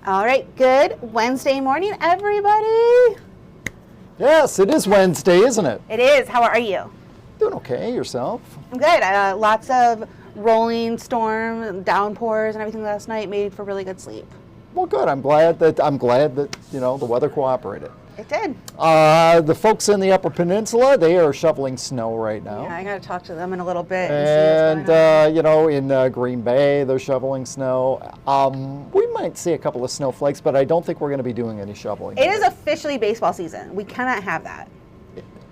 All right, good Wednesday morning, everybody. Yes, it is Wednesday, isn't it? It is. How are you? Doing okay, yourself? I'm good. Lots of rolling storm, downpours, and everything last night made for really good sleep. Well, good. I'm glad that the weather cooperated. It did. The folks in the Upper Peninsula, they are shoveling snow right now. Yeah, I got to talk to them in a little bit and see what's going on. In Green Bay, they're shoveling snow. We might see a couple of snowflakes, but I don't think we're going to be doing any shoveling. It is officially baseball season. We cannot have that.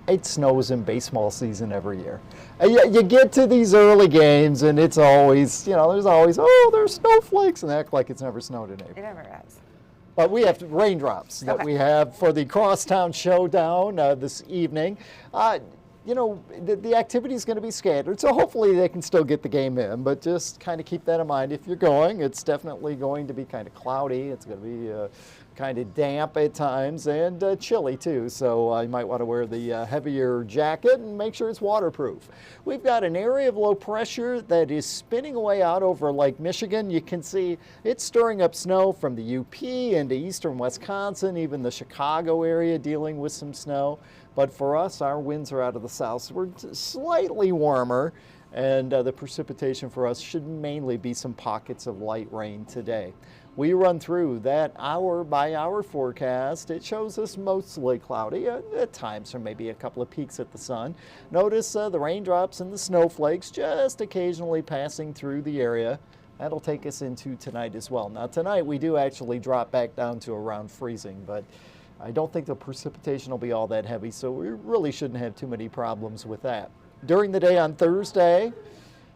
It snows in baseball season every year. You get to these early games, and it's always, there's always, there's snowflakes, and act like it's never snowed in April. It never has. But we have raindrops that we have for the Crosstown Showdown this evening. The activity is going to be scattered, so hopefully they can still get the game in, but just kind of keep that in mind if you're going. It's definitely going to be kind of cloudy. It's going to be kind of damp at times and chilly too, so you might want to wear the heavier jacket and make sure it's waterproof. We've got an area of low pressure that is spinning away out over Lake Michigan. You can see it's stirring up snow from the UP into eastern Wisconsin, even the Chicago area dealing with some snow. But for us, our winds are out of the south, so we're slightly warmer, and the precipitation for us should mainly be some pockets of light rain today. We run through that hour-by-hour forecast. It shows us mostly cloudy, at times there may be a couple of peeks at the sun. Notice the raindrops and the snowflakes just occasionally passing through the area. That'll take us into tonight as well. Now tonight we do actually drop back down to around freezing, but I don't think the precipitation will be all that heavy, so we really shouldn't have too many problems with that. During the day on Thursday,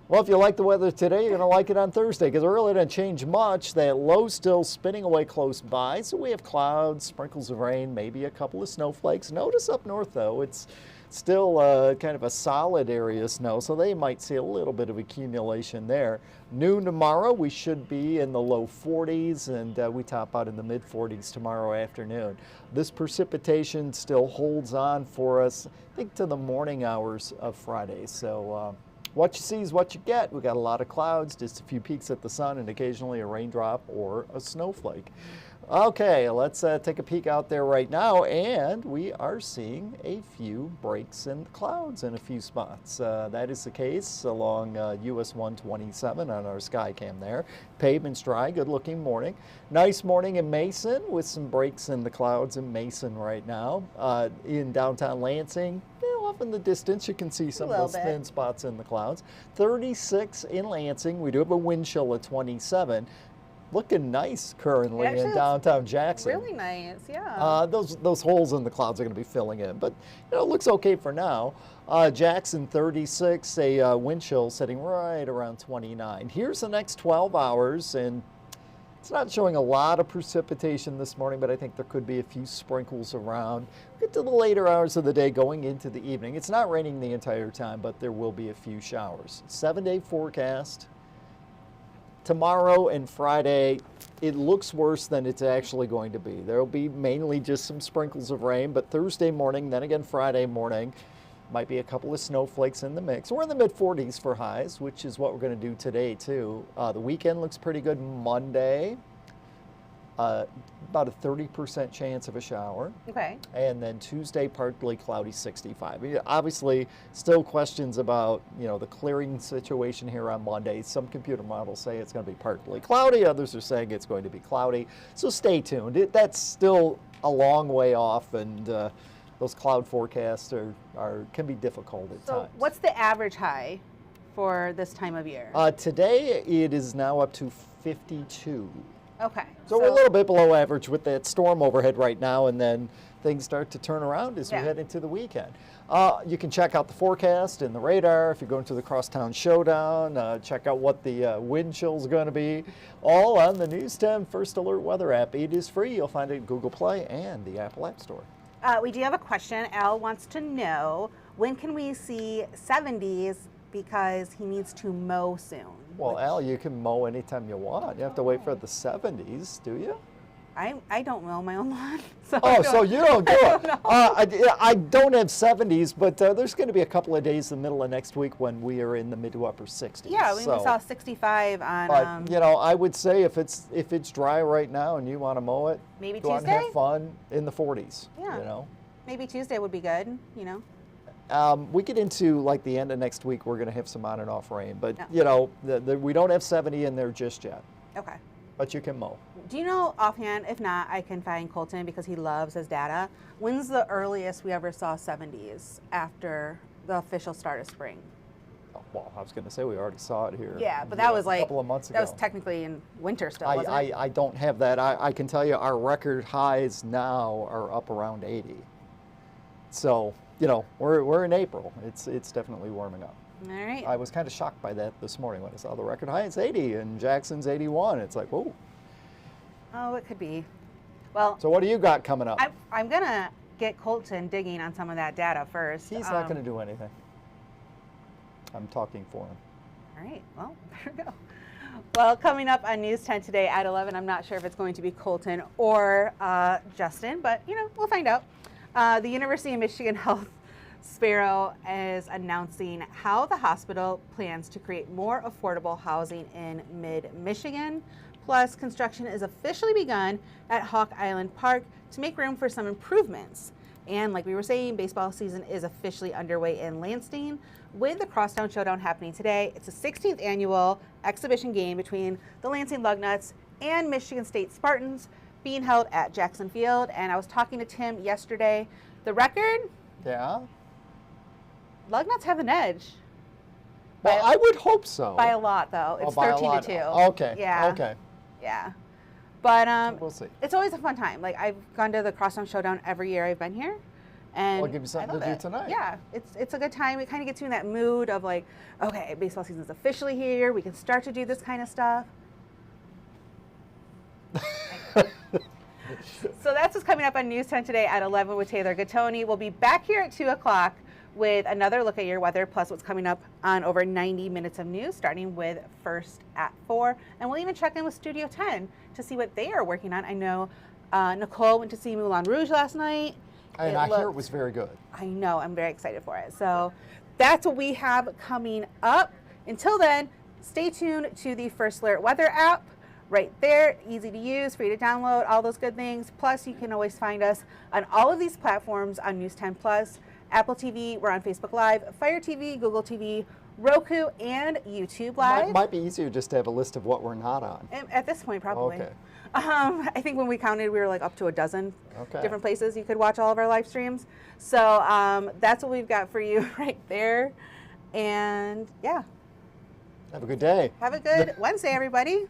well, if you like the weather today, you're going to like it on Thursday because it really didn't change much. That low still spinning away close by, so we have clouds, sprinkles of rain, maybe a couple of snowflakes. Notice up north, though, it's still kind of a solid area of snow, so they might see a little bit of accumulation there. Noon tomorrow, we should be in the low 40s, and we top out in the mid 40s tomorrow afternoon. This precipitation still holds on for us, I think, to the morning hours of Friday. So what you see is what you get. We got a lot of clouds, just a few peaks at the sun, and occasionally a raindrop or a snowflake. Okay, let's take a peek out there right now, and we are seeing a few breaks in the clouds in a few spots. That is the case along US 127 on our sky cam there. Pavement's dry, good looking morning. Nice morning in Mason with some breaks in the clouds in Mason right now. In downtown Lansing, off in the distance you can see some of those thin spots in the clouds. 36 in Lansing. We do have a wind chill at 27. Looking nice currently in downtown Jackson. Really nice, yeah. Those holes in the clouds are going to be filling in, but it looks okay for now. Jackson 36, a wind chill sitting right around 29. Here's the next 12 hours, and it's not showing a lot of precipitation this morning, but I think there could be a few sprinkles around. Get to the later hours of the day going into the evening. It's not raining the entire time, but there will be a few showers. 7-day forecast. Tomorrow and Friday, it looks worse than it's actually going to be. There will be mainly just some sprinkles of rain, but Thursday morning, then again Friday morning, might be a couple of snowflakes in the mix. We're in the mid-40s for highs, which is what we're going to do today too. The weekend looks pretty good. Monday, about a 30% chance of a shower. Okay. And then Tuesday, partly cloudy, 65. Obviously, still questions about, the clearing situation here on Monday. Some computer models say it's going to be partly cloudy. Others are saying it's going to be cloudy. So stay tuned. That's still a long way off, and those cloud forecasts can be difficult at times. So what's the average high for this time of year? Today, it is now up to 52. Okay. So we're a little bit below average with that storm overhead right now, and then things start to turn around as we head into the weekend. You can check out the forecast and the radar if you're going to the Crosstown Showdown. Check out what the wind chill is going to be. All on the News 10 First Alert Weather app. It is free. You'll find it in Google Play and the Apple App Store. We do have a question. Al wants to know, when can we see 70s because he needs to mow soon? Well, Al, you can mow anytime you want. You have to wait for the 70s, do you? I don't mow my own lawn. So So you don't do it. know. I don't have 70s, but there's going to be a couple of days in the middle of next week when we are in the mid to upper 60s. Yeah, we saw 65 on. But you know, I would say if it's dry right now and you want to mow it, Maybe go out and Tuesday? have fun in the 40s. Yeah. You know. Maybe Tuesday would be good. We get into like the end of next week, we're going to have some on and off rain, but Yeah. you know, we don't have 70 in there just yet. Okay. But you can mow. Do you know offhand? If not, I can find Colton because he loves his data. When's the earliest we ever saw 70s after the official start of spring? Well, I was going to say we already saw it here. Yeah, but that was like a couple of months ago. That was technically in winter still, wasn't it? I don't have that. I can tell you our record highs now are up around 80. So, you know, we're in April. It's definitely warming up. All right. I was kind of shocked by that this morning when I saw the record high. It's 80 and Jackson's 81. It's like, whoa. Oh, it could be. Well, So what do you got coming up? I'm going to get Colton digging on some of that data first. He's not going to do anything. I'm talking for him. All right. Well, there we go. Well, coming up on News 10 today at 11, I'm not sure if it's going to be Colton or Justin, but, you know, we'll find out. The University of Michigan Health Sparrow is announcing how the hospital plans to create more affordable housing in mid-Michigan. Plus, construction is officially begun at Hawk Island Park to make room for some improvements. And like we were saying, baseball season is officially underway in Lansing with the Crosstown Showdown happening today. It's the 16th annual exhibition game between the Lansing Lugnuts and Michigan State Spartans being held at Jackson Field. And I was talking to Tim yesterday. The record? Yeah? Lugnuts have an edge. Well, I would hope so. By a lot, though. It's by a 13 lot. to 2. Okay. Yeah. Okay. Yeah. But We'll see. it's always a fun time. Like, I've gone to the Crosstown Showdown every year I've been here. And I'll give you something I love to do it. tonight. Yeah, it's a good time. It kind of gets you in that mood of like, okay, baseball season's officially here. We can start to do this kind of stuff. So that's what's coming up on News 10 today at 11 with Taylor Gattoni. We'll be back here at 2 o'clock with another look at your weather, plus what's coming up on over 90 minutes of news, starting with First at 4. And we'll even check in with Studio 10 to see what they are working on. I know Nicole went to see Moulin Rouge last night. And I hear it was very good. I know. I'm very excited for it. So that's what we have coming up. Until then, stay tuned to the First Alert Weather app. Right there, easy to use, free to download, all those good things. Plus, you can always find us on all of these platforms on News 10 Plus, Apple TV, we're on Facebook Live, Fire TV, Google TV, Roku, and YouTube Live. Might be easier just to have a list of what we're not on. At this point, probably. Okay. I think when we counted, we were like up to a dozen Okay. different places you could watch all of our live streams. So that's what we've got for you right there. And yeah, Have a good day. have a good Wednesday, everybody.